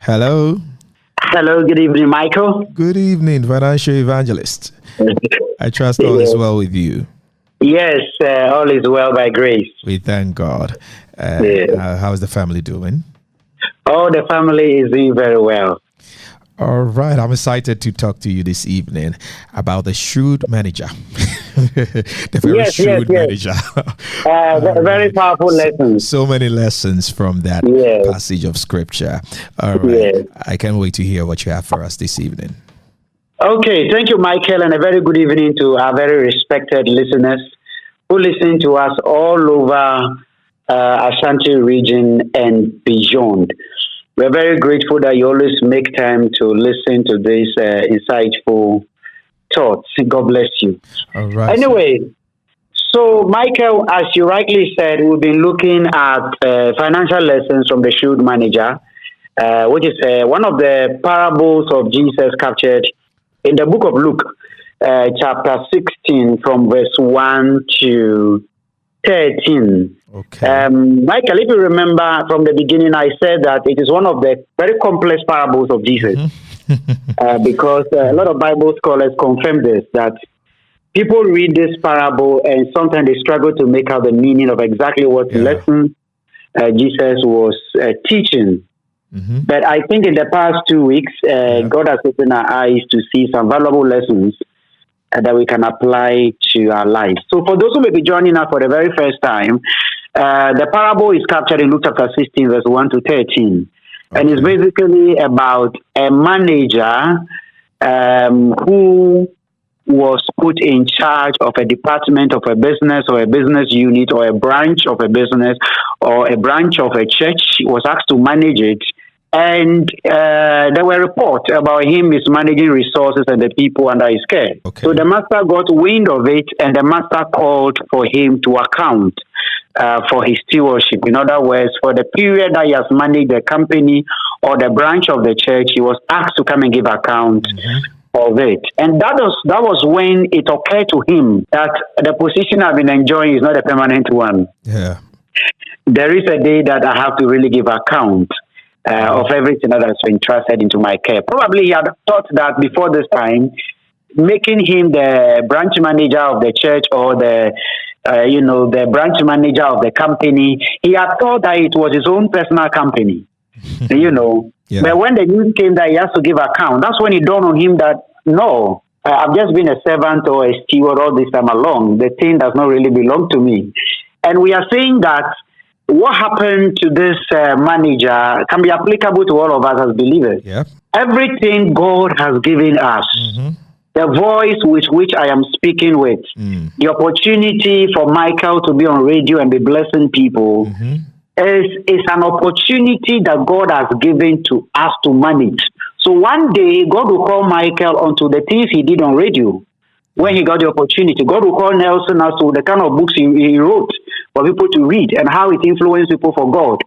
Hello. Hello, good evening, Mykel. Good evening, Financial Evangelist. I trust all is well with you. Yes, all is well by grace. We thank God. How's the family doing? Oh, the family is doing very well. All right, I'm excited to talk to you this evening about the Shrewd Manager. The very shrewd manager. Very powerful lessons. So many lessons from that passage of scripture. All right, I can't wait to hear what you have for us this evening. Okay, thank you, Mykel, and a very good evening to our very respected listeners who listen to us all over Ashanti region and beyond. We're very grateful that you always make time to listen to these insightful thoughts. God bless you. All right. Anyway, so Mykel, as you rightly said, we've been looking at financial lessons from the Shrewd Manager, which is one of the parables of Jesus captured in the book of Luke, chapter 16, from verse 1 to 13. Okay. Mykel, if you remember from the beginning, I said that it is one of the very complex parables of Jesus. Because a lot of Bible scholars confirm this, that people read this parable and sometimes they struggle to make out the meaning of exactly what lesson Jesus was teaching. But I think in the past 2 weeks, God has opened our eyes to see some valuable lessons that we can apply to our lives. So for those who may be joining us for the very first time, the parable is captured in Luke chapter 16, verse 1 to 13. And it's basically about a manager who was put in charge of a department of a business or a business unit or a branch of a business or a branch of a church. He was asked to manage it. And there were reports about him mismanaging resources and the people under his care. So the master got wind of it, and the master called for him to account for his stewardship. In other words, for the period that he has managed the company or the branch of the church, he was asked to come and give account of it. And that was when it occurred to him that the position I've been enjoying is not a permanent one. There is a day that I have to really give account of everything that has been entrusted into my care. Probably he had thought that before this time, making him the branch manager of the church or the branch manager of the company, he had thought that it was his own personal company, But when the news came that he has to give account, that's when it dawned on him that, no, I've just been a servant or a steward all this time along. The thing does not really belong to me. And we are saying that what happened to this manager can be applicable to all of us as believers. Everything God has given us, the voice with which I am speaking with, the opportunity for Mykel to be on radio and be blessing people is an opportunity that God has given to us to manage. So one day, God will call Mykel onto the things he did on radio. When he got the opportunity, God will call Nelson as to the kind of books he wrote for people to read and how it influenced people for God.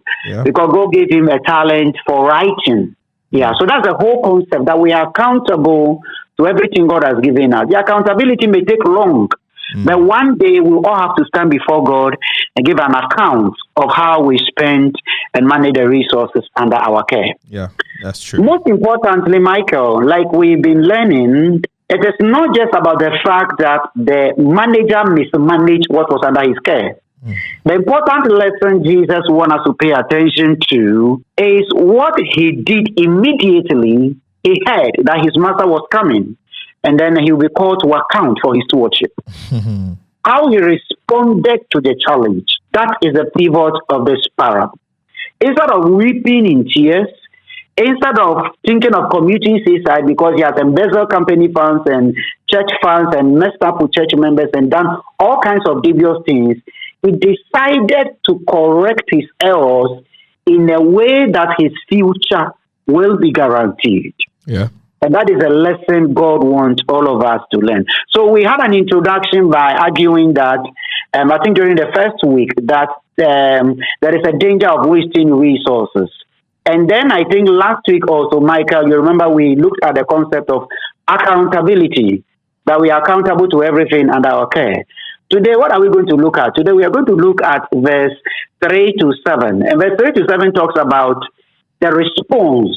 Because God gave him a talent for writing. So that's the whole concept, that we are accountable to everything God has given us. The accountability may take long, but one day we'll all have to stand before God and give an account of how we spend and manage the resources under our care. That's true. Most importantly, Mykel, like we've been learning, it is not just about the fact that the manager mismanaged what was under his care. The important lesson Jesus wants us to pay attention to is what he did immediately. He heard that his master was coming, and then he will be called to account for his stewardship. How he responded to the challenge, that is the pivot of this parable. Instead of weeping in tears, instead of thinking of commuting suicide because he has embezzled company funds and church funds and messed up with church members and done all kinds of devious things, he decided to correct his errors in a way that his future will be guaranteed. And that is a lesson God wants all of us to learn. So we had an introduction by arguing that, I think during the first week, that there is a danger of wasting resources. And then I think last week also, Mykel, you remember we looked at the concept of accountability, that we are accountable to everything under our care. Today, what are we going to look at? Today, we are going to look at verse 3 to 7. And verse 3 to 7 talks about the response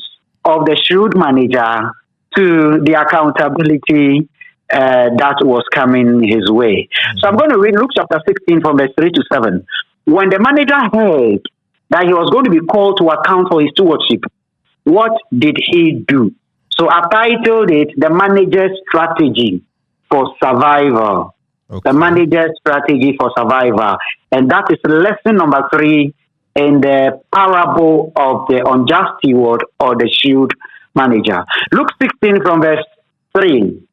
of the shrewd manager to the accountability that was coming his way. So I'm going to read Luke chapter 16 from verse 3 to 7. When the manager heard that he was going to be called to account for his stewardship, what did he do? So I've titled it The Manager's Strategy for Survival. Okay. The Manager's Strategy for Survival. And that is lesson number 3 in the parable of the unjust steward or the shrewd manager. Luke 16 from verse 3.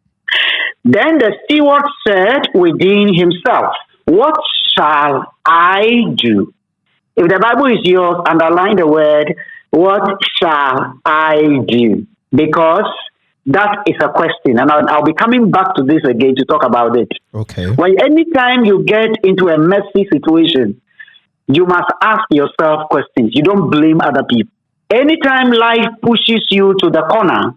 Then the steward said within himself, what shall I do? If the Bible is yours, underline the word, what shall I do? Because that is a question. And I'll be coming back to this again to talk about it. Okay. When anytime you get into a messy situation, you must ask yourself questions. You don't blame other people. Anytime life pushes you to the corner,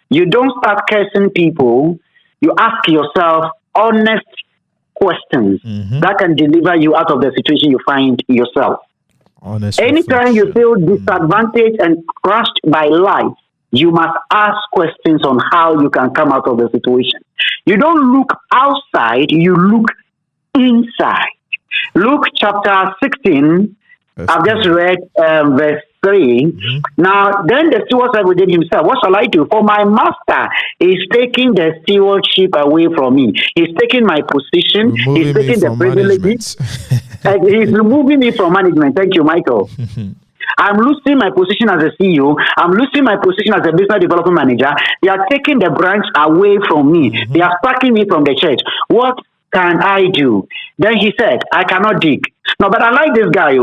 you don't start cursing people. You ask yourself honest questions that can deliver you out of the situation you find yourself. Honest Anytime you feel disadvantaged and crushed by life, you must ask questions on how you can come out of the situation. You don't look outside, you look inside. Luke chapter 16, I've just read verse 3. Now, then the steward said within himself, what shall I do? For my master is taking the stewardship away from me. He's taking my position. He's taking the privileges. He's removing me from management. Thank you, Mykel. I'm losing my position as a CEO. I'm losing my position as a business development manager. They are taking the branch away from me. They are sparking me from the church. What can I do? Then he said, I cannot dig. No, but I like this guy.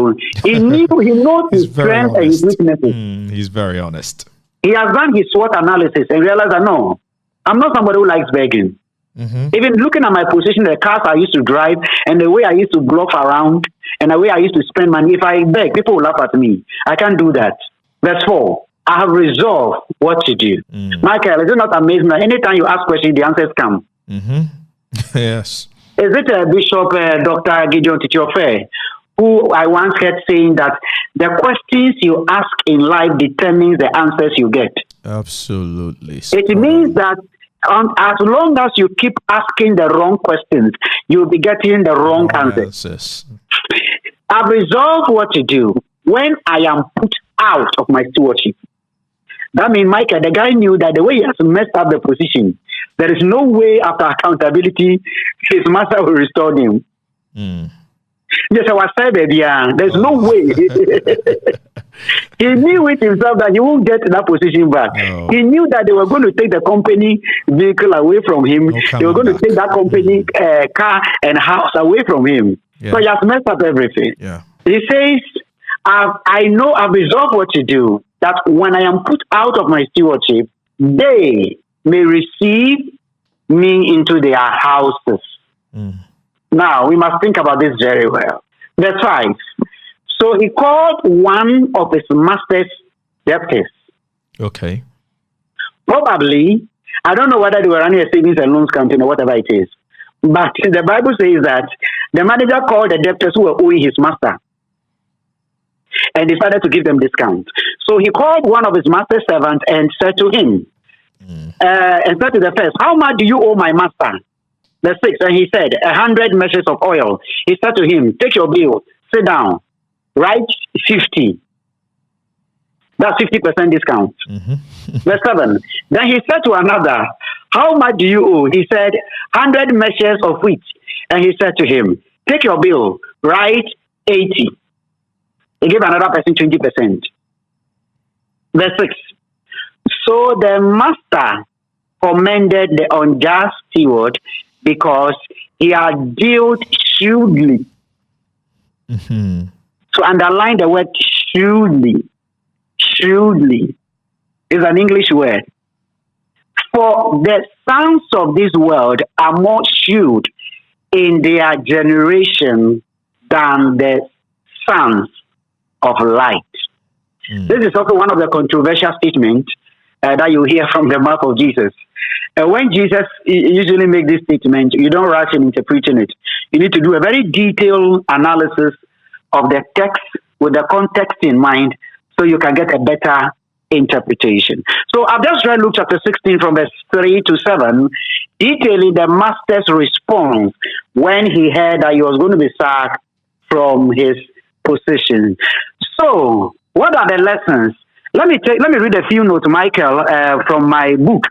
He knows his strengths and his weaknesses. He's very honest. He has done his SWOT analysis and realized that no, I'm not somebody who likes begging. Even looking at my position, the cars I used to drive and the way I used to bluff around and the way I used to spend money, if I beg, people will laugh at me. I can't do that. Verse 4, I have resolved what to do. Mykel, is it not amazing that anytime you ask questions, the answers come? Yes. Is it Bishop Dr. Gideon Titiofe, who I once heard saying that the questions you ask in life determines the answers you get? Absolutely. It means that as long as you keep asking the wrong questions, you'll be getting the wrong answers. I've resolved what to do when I am put out of my stewardship. That means, Mykel, the guy knew that the way he has messed up the position, there is no way after accountability his master will restore him. Yes, I was saying that, there's no way. He knew it himself that he won't get that position back. No. He knew that they were going to take the company vehicle away from him. They were going to take that company car and house away from him. So he has messed up everything. He says, I know I've resolved what to do, that when I am put out of my stewardship, they may receive me into their houses. Now, we must think about this very well. Verse 5. So he called one of his master's debtors. Okay. Probably, I don't know whether they were running a savings and loans company or whatever it is. But the Bible says that the manager called the debtors who were owing his master and decided to give them discount. So he called one of his master's servants and said to him, and said to the first, how much do you owe my master? The 6, and he said, 100 measures of oil. He said to him, take your bill, sit down, write 50. That's 50% discount. Verse 7. Then he said to another, how much do you owe? He said, 100 measures of wheat. And he said to him, take your bill, write 80. He gave another person 20%. Verse 6. So the master commended the unjust steward because he had dealt shrewdly. So underline the word shrewdly. Shrewdly is an English word. For the sons of this world are more shrewd in their generation than the sons of light. This is also one of the controversial statements that you hear from the mouth of Jesus. When Jesus usually makes this statement, you don't rush in interpreting it. You need to do a very detailed analysis of the text with the context in mind so you can get a better interpretation. So I've just read Luke chapter 16 from verse 3 to 7, detailing the master's response when he heard that he was going to be sacked from his position. So, what are the lessons? Let me read a few notes, Mykel, from my book.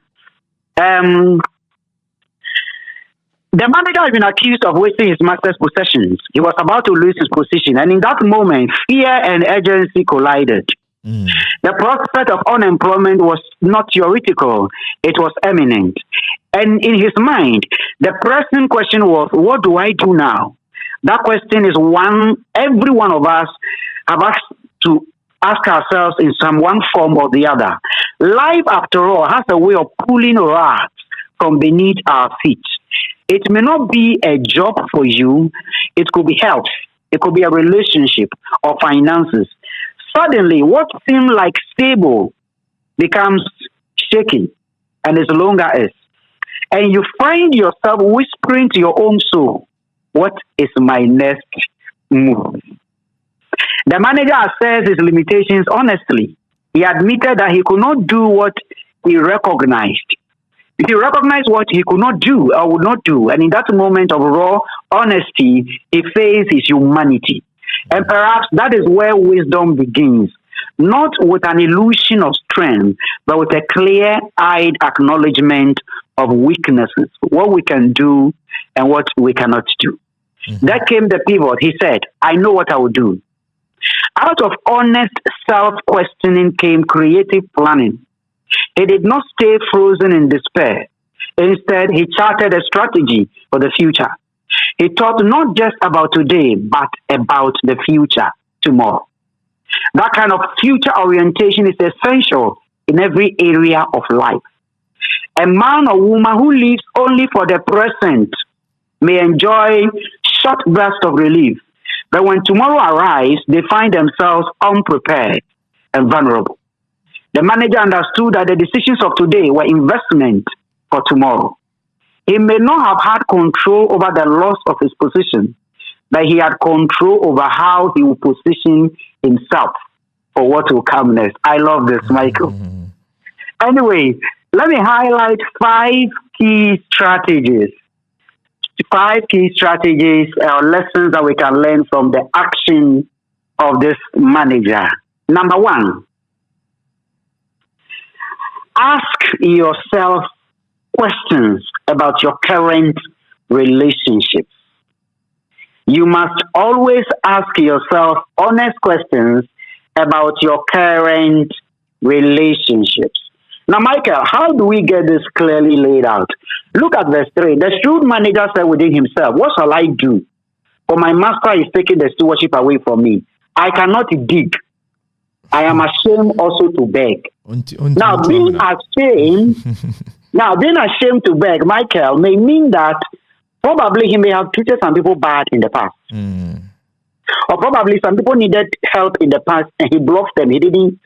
The manager has been accused of wasting his master's possessions. He was about to lose his position, and in that moment, fear and urgency collided. The prospect of unemployment was not theoretical, it was imminent. And in his mind, the pressing question was, what do I do now? That question is one every one of us have asked to ask ourselves in some one form or the other. Life, after all, has a way of pulling rocks from beneath our feet. It may not be a job for you. It could be health. It could be a relationship or finances. Suddenly, what seemed like stable becomes shaky and is longer is. And you find yourself whispering to your own soul, what is my next move? The manager assessed his limitations honestly. He admitted that he could not do what he recognized. He recognized what he could not do or would not do. And in that moment of raw honesty, he faced his humanity. And perhaps that is where wisdom begins. Not with an illusion of strength, but with a clear-eyed acknowledgement of weaknesses, what we can do and what we cannot do. That came the pivot. He said, I know what I will do. Out of honest self-questioning came creative planning. He did not stay frozen in despair. Instead, he charted a strategy for the future. He thought not just about today, but about the future tomorrow. That kind of future orientation is essential in every area of life. A man or woman who lives only for the present may enjoy short bursts of relief, but when tomorrow arrives, they find themselves unprepared and vulnerable. The manager understood that the decisions of today were investment for tomorrow. He may not have had control over the loss of his position, but he had control over how he will position himself for what will come next. I love this, Mykel. Anyway, let me highlight 5 key strategies. 5 key strategies or lessons that we can learn from the action of this manager. Number 1, ask yourself questions about your current relationships. You must always ask yourself honest questions about your current relationships. Now, Mykel, how do we get this clearly laid out? Look at verse 3. The shrewd manager said within himself, what shall I do? For my master is taking the stewardship away from me. I cannot dig. I am ashamed also to beg. Now, being ashamed to beg, Mykel, may mean that probably he may have treated some people bad in the past. Or probably some people needed help in the past and he bluffed them. He didn't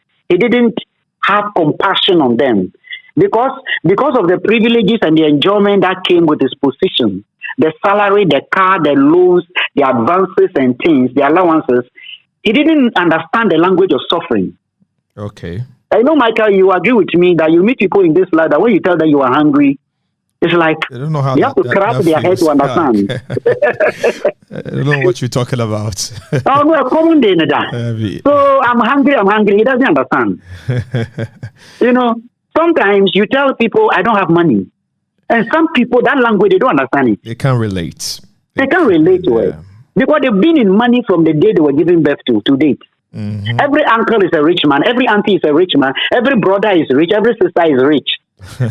have compassion on them. Because of the privileges and the enjoyment that came with his position, the salary, the car, the loans, the advances and things, the allowances, he didn't understand the language of suffering. Okay. I know, Mykel, you agree with me that you meet people in this life that when you tell them you are hungry, it's like I don't know how you have to crack their head to understand. I don't know what you're talking about. Oh, no, a common day in that. So I'm hungry. He doesn't understand. Sometimes you tell people, I don't have money. And some people, that language, they don't understand it. They can't relate. They can't relate to it. Because they've been in money from the day they were giving birth to date. Every uncle is a rich man. Every auntie is a rich man. Every brother is rich. Every sister is rich.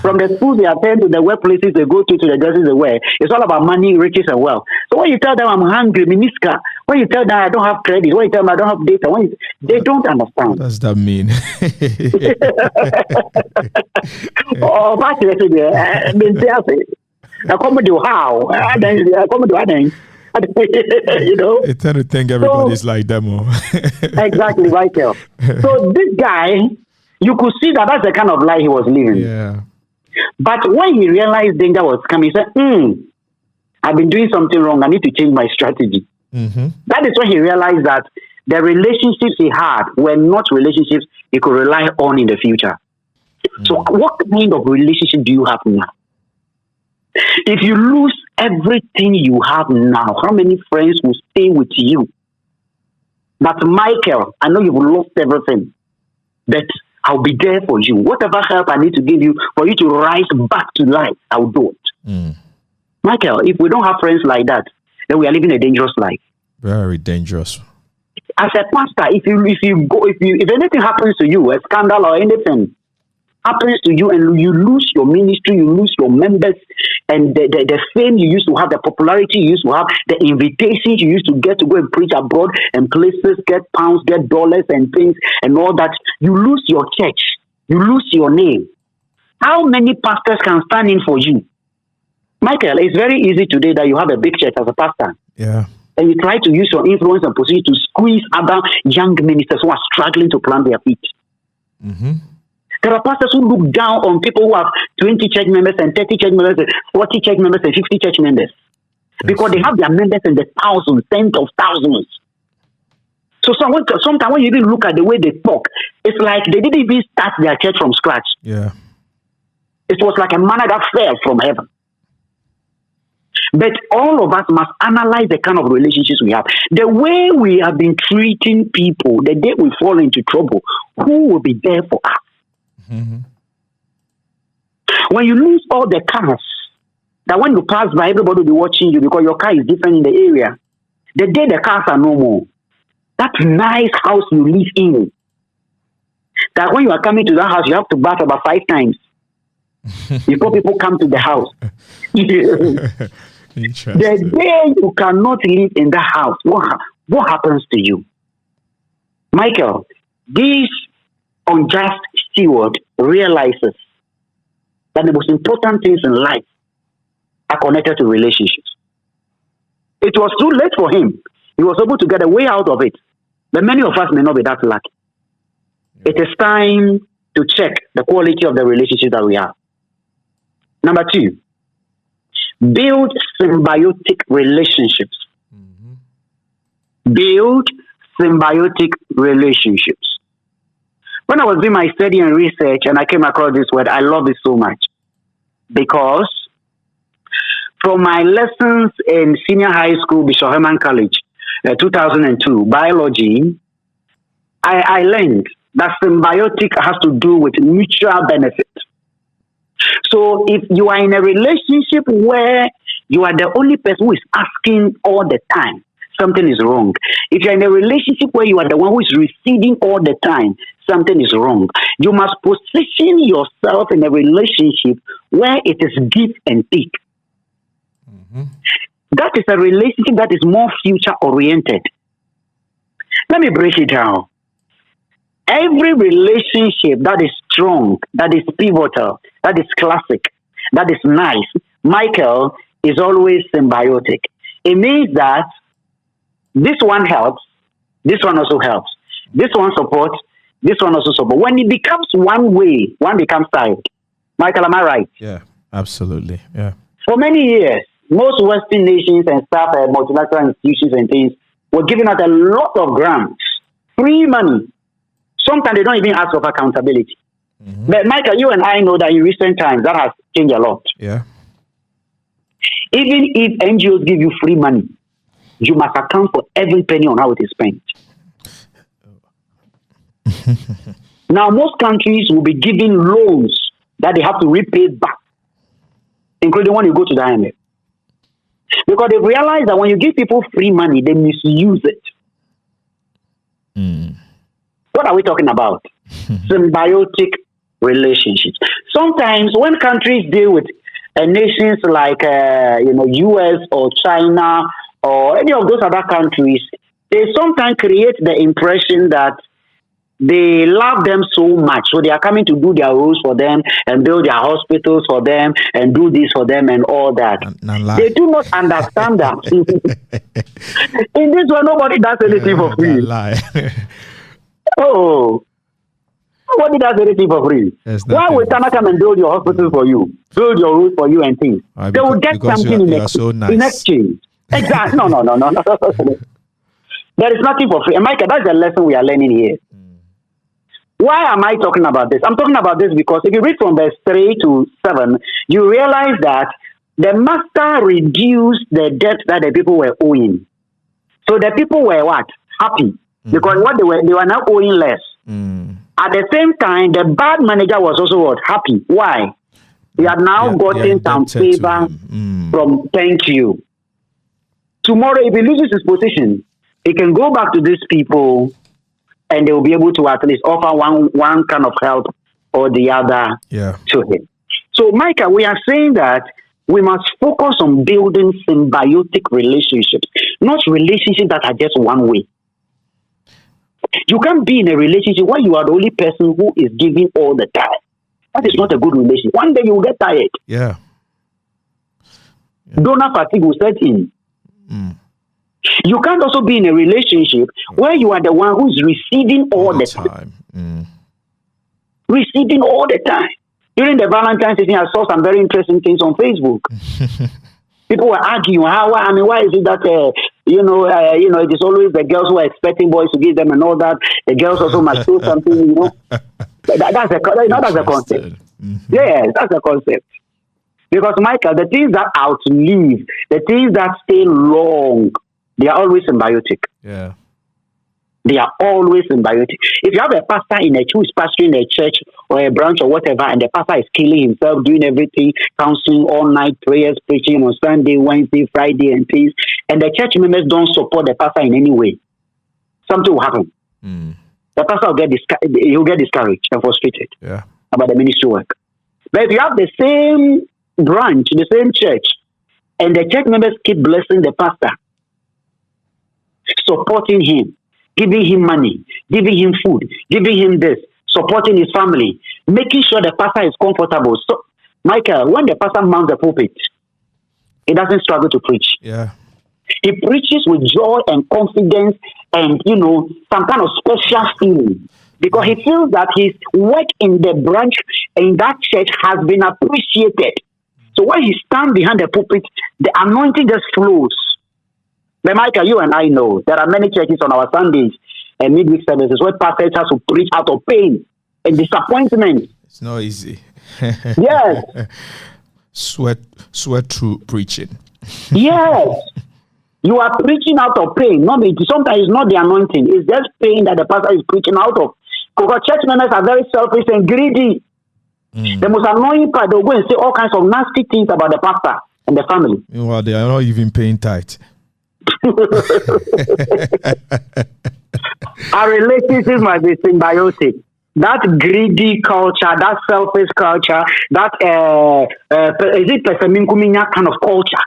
From the schools they attend to the workplaces they go to the dresses they wear, it's all about money, riches, and wealth. So when you tell them I'm hungry, miniska, when you tell them I don't have credit, when you tell them I don't have data, they don't understand. What does that mean? Oh, They tend to think everybody's like them. Exactly, Mykel. So this guy, you could see that that's the kind of life he was living. Yeah. But when he realized danger was coming, he said, I've been doing something wrong. I need to change my strategy. That is when he realized that the relationships he had were not relationships he could rely on in the future. So what kind of relationship do you have now? If you lose everything you have now, how many friends will stay with you? But Mykel, I know you've lost everything, but I'll be there for you. Whatever help I need to give you for you to rise back to life, I'll do it. Mykel, if we don't have friends like that, then we are living a dangerous life. Very dangerous. As a pastor, if anything happens to you, a scandal or anything happens to you, and you lose your ministry, you lose your members, and the fame you used to have, the popularity you used to have, the invitations you used to get to go and preach abroad and places, get pounds, get dollars and things and all that, you lose your church, you lose your name. How many pastors can stand in for you? Mykel, it's very easy today that you have a big church as a pastor. Yeah. And you try to use your influence and position to squeeze other young ministers who are struggling to plant their feet. There are pastors who look down on people who have 20 church members and 30 church members and 40 church members and 50 church members. Because they have their members in the thousands, tens of thousands. So sometimes when you even look at the way they talk, it's like they didn't even start their church from scratch. Yeah. It was like a manna that fell from heaven. But all of us must analyze the kind of relationships we have. The way we have been treating people, the day we fall into trouble, who will be there for us? When you lose all the cars, that when you pass by, everybody will be watching you because your car is different in the area. The day the cars are no more, that nice house you live in, that when you are coming to that house, you have to bath about 5 times before people come to the house. The day you cannot live in the house, what happens to you? Mykel, this unjust steward realizes that the most important things in life are connected to relationships. It was too late for him. He was able to get a way out of it. But many of us may not be that lucky. It is time to check the quality of the relationship that we have. Number 2, build symbiotic relationships. Build symbiotic relationships. When I was doing my study and research and I came across this word, I love it so much. Because from my lessons in senior high school, Bishop Herman College, 2002, biology, I learned that symbiotic has to do with mutual benefit. So if you are in a relationship where you are the only person who is asking all the time, something is wrong. If you're in a relationship where you are the one who is receiving all the time, something is wrong. You must position yourself in a relationship where it is give and take. That is a relationship that is more future oriented. Let me break it down. Every relationship that is strong, that is pivotal, that is classic, that is nice, Mykel, is always symbiotic. It means that this one helps, this one also helps. This one supports, this one also supports. When it becomes one way, one becomes tired. Mykel, am I right? Yeah, absolutely. Yeah. For many years, most Western nations and staff at multilateral institutions and things were giving out a lot of grants, free money. Sometimes they don't even ask for accountability. But Mykel, you and I know that in recent times that has changed a lot. Yeah. Even if NGOs give you free money, you must account for every penny on how it is spent. Now, most countries will be giving loans that they have to repay back, including when you go to the IMF. Because they realize that when you give people free money, they misuse it. What are we talking about? Symbiotic relationships. Sometimes when countries deal with nations like US or China or any of those other countries, they sometimes create the impression that they love them so much, so they are coming to do their roads for them and build their hospitals for them and do this for them and all that. They do not understand that. In this one, nobody does anything for free. Nobody does anything for free. Why would Tana come and build your hospitals for you, build your roads for you and things? They will get something in exchange. Exactly. No. There is nothing for free. And Mykel, that's the lesson we are learning here. Why am I talking about this? I'm talking about this because if you read from verse 3 to 7, you realize that the master reduced the debt that the people were owing. So the people were what? Happy. Because what they were now owing less. At the same time, the bad manager was also what? Happy. Why? He had now gotten some favor from thank you. Tomorrow, if he loses his position, he can go back to these people and they will be able to at least offer one kind of help or the other to him. So, Mykel, we are saying that we must focus on building symbiotic relationships, not relationships that are just one way. You can't be in a relationship where you are the only person who is giving all the time. That is not a good relationship. One day you will get tired. Donor fatigue will set in. You can't also be in a relationship where you are the one who's receiving all the time. Receiving all the time. During the Valentine's season, I saw some very interesting things on Facebook. People were arguing, why is it that, it is always the girls who are expecting boys to give them and all that. The girls also must do something, That's a concept. Yes, that's a concept. Because, Mykel, the things that outlive, the things that stay long, they are always symbiotic. They are always symbiotic. If you have a pastor in a church, pastoring a church or a branch or whatever, and the pastor is killing himself, doing everything, counseling all night, prayers, preaching on Sunday, Wednesday, Friday, and things, and the church members don't support the pastor in any way, something will happen. The pastor will get discouraged and frustrated about the ministry work. But if you have the same branch, the same church, and the church members keep blessing the pastor, supporting him, giving him money, giving him food, giving him this, supporting his family, making sure the pastor is comfortable. So, Mykel, when the pastor mounts the pulpit, he doesn't struggle to preach. He preaches with joy and confidence and, some kind of special feeling because he feels that his work in the branch, in that church has been appreciated. So when he stands behind the pulpit, the anointing just flows. But Mykel, you and I know there are many churches on our Sundays and midweek services where pastors have to preach out of pain and disappointment. It's not easy. Yes. Sweat through preaching. Yes. You are preaching out of pain. Sometimes it's not the anointing. It's just pain that the pastor is preaching out of. Because church members are very selfish and greedy. The most annoying part, they'll go and say all kinds of nasty things about the pastor and the family. Well, they are not even paying tithe. Our relationships must be symbiotic. That greedy culture, that selfish culture, that is it peseminkuminya kind of culture,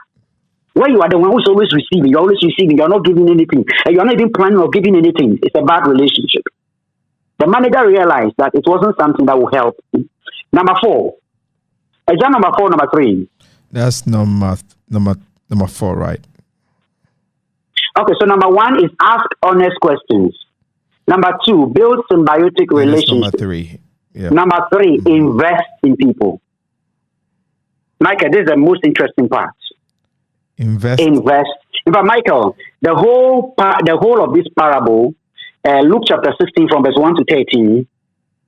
where you are the one who's always receiving, you're not giving anything, and you're not even planning on giving anything. It's a bad relationship. The manager realized that it wasn't something that would help. Number 4. Is that number 4 or number 3? That's number 4, right? Okay, so number 1 is ask honest questions. Number 2, build symbiotic relationships. Number 3. Number 3, invest in people. Mykel, this is the most interesting part. Invest. In fact, Mykel, the whole of this parable, Luke chapter 16 from verse 1 to 13,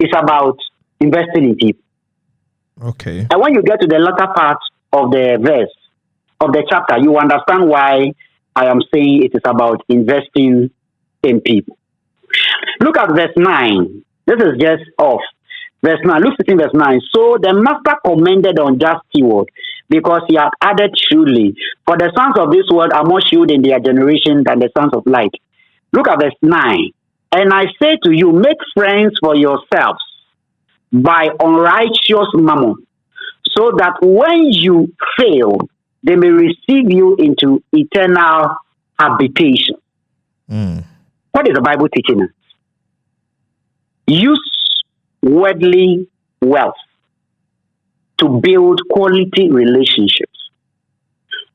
is about investing in people. Okay. And when you get to the latter part of the verse, of the chapter, you understand why I am saying it is about investing in people. Look at verse 9. This is just off. Verse 9. Luke 16, verse 9. So the master commended on just steward, because he had added shrewdly. For the sons of this world are more shrewd in their generation than the sons of light. Look at verse 9. And I say to you, make friends for yourselves by unrighteous mammon, so that when you fail, they may receive you into eternal habitation. What is the Bible teaching us? Use worldly wealth to build quality relationships,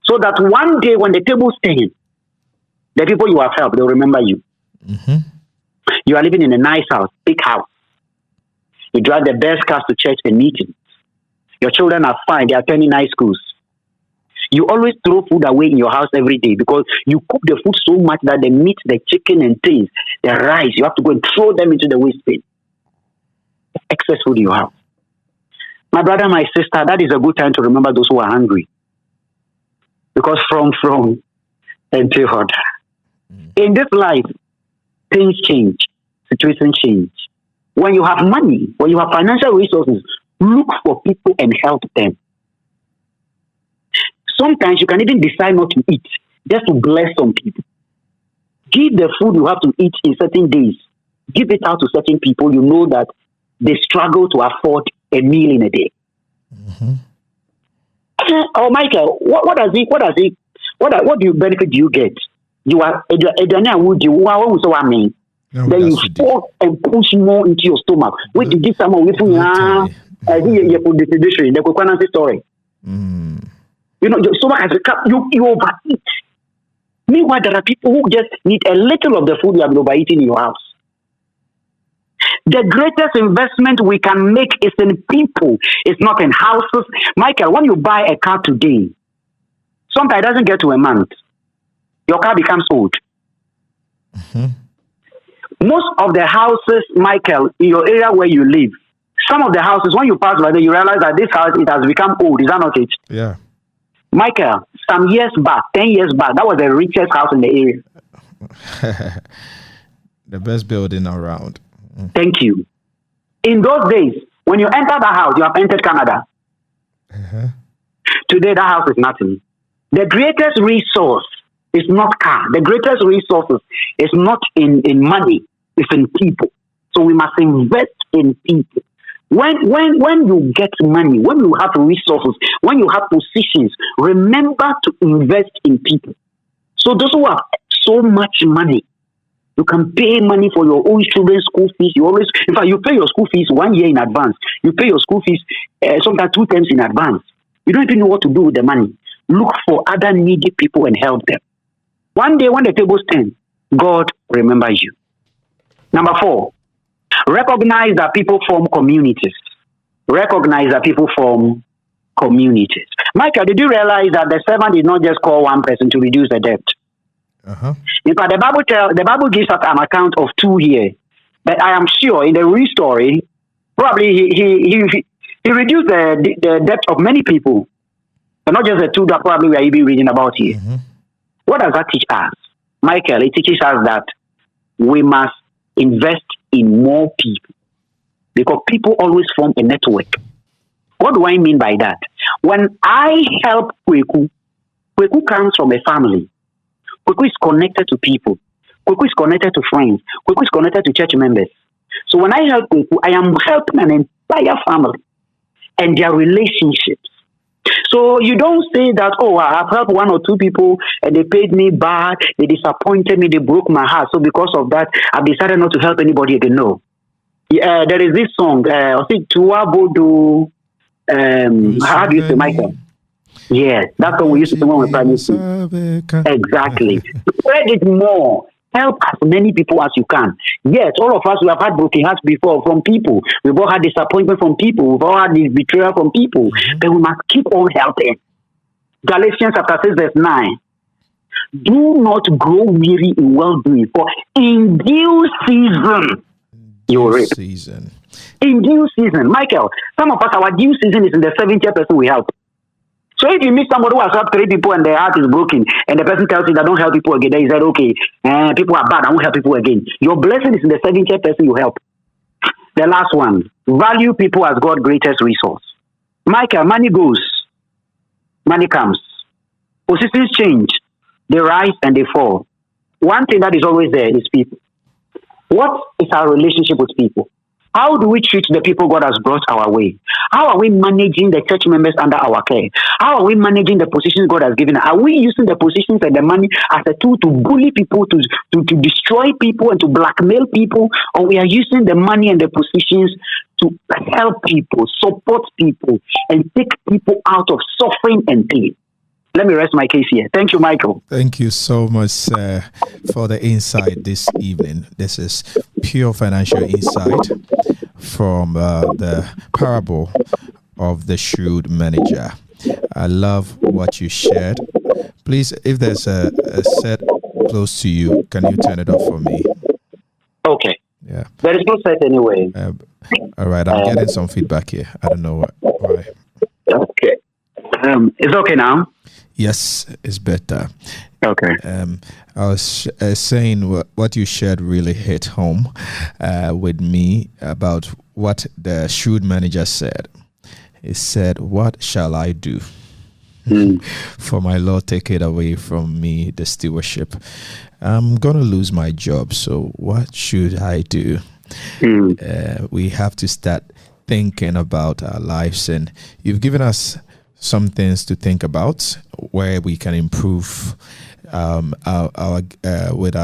so that one day when the tables turn, the people you have helped, they'll remember you. You are living in a nice house, big house. You drive the best cars to church and meetings. Your children are fine. They are attending nice schools. You always throw food away in your house every day because you cook the food so much that the meat, the chicken and things, the rice, you have to go and throw them into the waste bin. Excess food in your house. My brother, my sister, that is a good time to remember those who are hungry. Because from until hot. In this life, things change, situations change. When you have money, when you have financial resources, look for people and help them. Sometimes you can even decide not to eat, just to bless some people. Give the food you have to eat in certain days. Give it out to certain people you know that they struggle to afford a meal in a day. Oh, Mykel, what do you benefit do you get? You are then you force and push more into your stomach. Wait to give someone with you. I think you put the tradition, the coconut story. You know, your stomach has become you overeat. Meanwhile, there are people who just need a little of the food you have been overeating in your house. The greatest investment we can make is in people. It's not in houses. Mykel, when you buy a car today, sometimes it doesn't get to a month. Your car becomes old. Most of the houses, Mykel, in your area where you live, some of the houses, when you pass by there, you realize that this house, it has become old. Is that not it? Yeah. Mykel, some years back, 10 years back, that was the richest house in the area. The best building around. Thank you. In those days, when you enter that house, you have entered Canada. Today, that house is nothing. The greatest resource is not car. The greatest resources is not in money. It's in people. So we must invest in people. When you get money, when you have resources, when you have positions, remember to invest in people. So those who have so much money, you can pay money for your own children's school fees. In fact, you pay your school fees 1 year in advance. You pay your school fees sometimes 2 times in advance. You don't even know what to do with the money. Look for other needy people and help them. One day when the tables turn, God remembers you. Number 4, recognize that people form communities. Recognize that people form communities. Mykel, did you realize that the servant did not just call one person to reduce the debt? In fact, the Bible gives us an account of 2 here. But I am sure in the real story, probably he reduced the debt of many people, but not just the 2 that probably we are even reading about here. What does that teach us? Mykel, it teaches us that we must invest in more people because people always form a network. What do I mean by that? When I help Kweku comes from a family. Kweku is connected to people. Kweku is connected to friends. Kweku is connected to church members. So when I help Kweku, I am helping an entire family and their relationships. So you don't say that, oh, I have helped 1 or 2 people and they paid me bad, they disappointed me, they broke my heart. So because of that, I've decided not to help anybody again. No. There is this song, I think Tua Bodo, how do you say, Mykel? Yes, that's what we used to sing when we were primary school. Exactly. Spread it more. Help as many people as you can. Yes, all of us, we have had broken hearts before from people. We've all had disappointment from people. We've all had betrayal from people. But we must keep on helping. Galatians chapter 6 verse 9. Do not grow weary in well-doing, for in due season you will reap. In due season. Mykel, some of us, our due season is in the 70th person we help. So if you meet somebody who has helped 3 people and their heart is broken, and the person tells you that don't help people again, then you said, okay, people are bad, I won't help people again. Your blessing is in the 70th person you help. The last one, value people as God's greatest resource. Mykel, money goes, money comes. Positions change, they rise and they fall. One thing that is always there is people. What is our relationship with people? How do we treat the people God has brought our way? How are we managing the church members under our care? How are we managing the positions God has given? Are we using the positions and the money as a tool to bully people, to destroy people and to blackmail people? Or we are using the money and the positions to help people, support people, and take people out of suffering and pain? Let me rest my case here. Thank you, Mykel. Thank you so much for the insight this evening. This is pure financial insight from the parable of the Shrewd Manager. I love what you shared. Please, if there's a set close to you, can you turn it off for me? Okay. Yeah. There is no set anyway. All right. I'm getting some feedback here. I don't know why. Okay. It's okay now? Yes, it's better. Okay. I was saying what you shared really hit home with me about what the Shrewd Manager said. He said, "What shall I do? For my Lord, take it away from me, the stewardship. I'm going to lose my job. So what should I do?" We have to start thinking about our lives, and you've given us some things to think about where we can improve with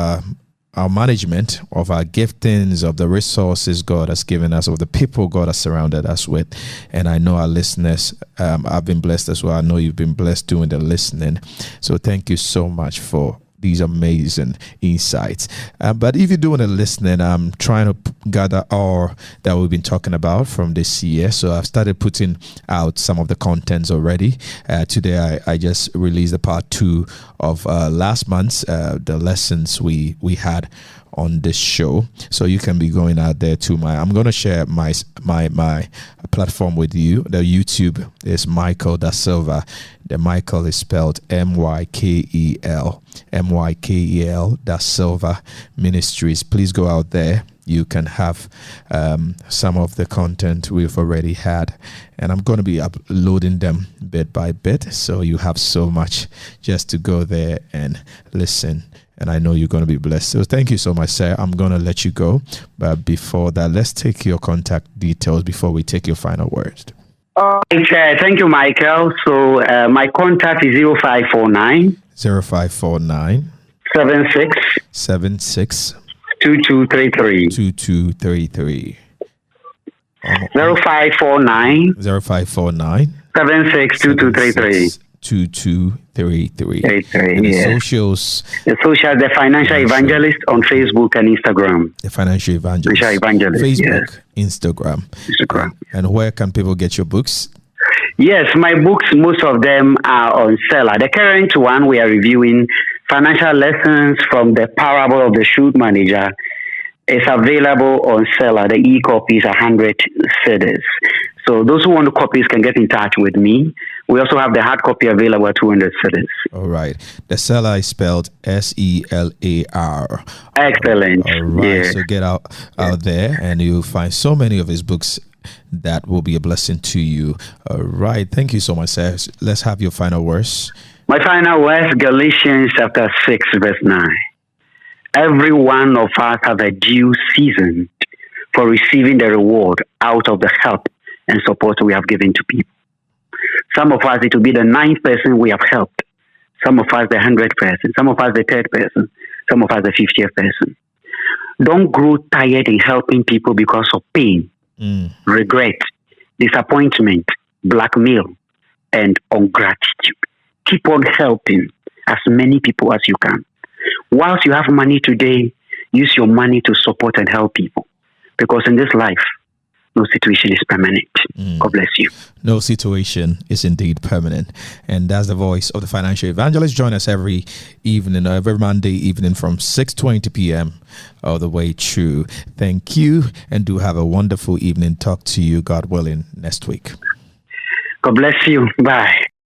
our management of our giftings, of the resources God has given us, of the people God has surrounded us with. And I know our listeners have been blessed as well. I know you've been blessed doing the listening. So thank you so much for these amazing insights. But if you're doing the listening, I'm trying to gather all that we've been talking about from this year. So I've started putting out some of the contents already. Today, I just released the part 2 of last month's the lessons we had on this show. So you can be going out there to I'm going to share my platform with you. The YouTube is Mykel Dasilva. The Mykel is spelled Mykel Dasilva Ministries. Please go out there. You can have some of the content we've already had, and I'm going to be uploading them bit by bit, so you have so much just to go there and listen. And I know you're going to be blessed. So thank you so much, sir. I'm going to let you go. But before that, let's take your contact details before we take your final words. Okay. Thank you, Mykel. So my contact is 0549 0549 76 2233 2233 0549 0549 76 2233 2233. And the socials. The Financial Evangelist on Facebook and Instagram. The Financial Evangelist. Facebook, Instagram. And where can people get your books? Yes, my books, most of them are on seller. The current one we are reviewing, Financial Lessons from the Parable of the Shrewd Manager, is available on seller. The e-copy is 100 CDs. So those who want the copies can get in touch with me. We also have the hard copy available at 200 CDs. All right. The seller is spelled SELAR. Excellent. All right. Yeah. So get out there and you'll find so many of his books that will be a blessing to you. All right. Thank you so much, sir. Let's have your final words. My final words, Galatians chapter 6, verse 9. Every one of us have a due season for receiving the reward out of the help and support we have given to people. Some of us, it will be the 9th person we have helped. Some of us, the 100th person. Some of us, the 3rd person. Some of us, the 50th person. Don't grow tired in helping people because of pain, regret, disappointment, blackmail, and ungratitude. Keep on helping as many people as you can. Whilst you have money today, use your money to support and help people. Because in this life, no situation is permanent. God bless you. No situation is indeed permanent. And that's the voice of the Financial Evangelist. Join us every evening, every Monday evening from 6:20 p.m. all the way through. Thank you and do have a wonderful evening. Talk to you, God willing, next week. God bless you. Bye.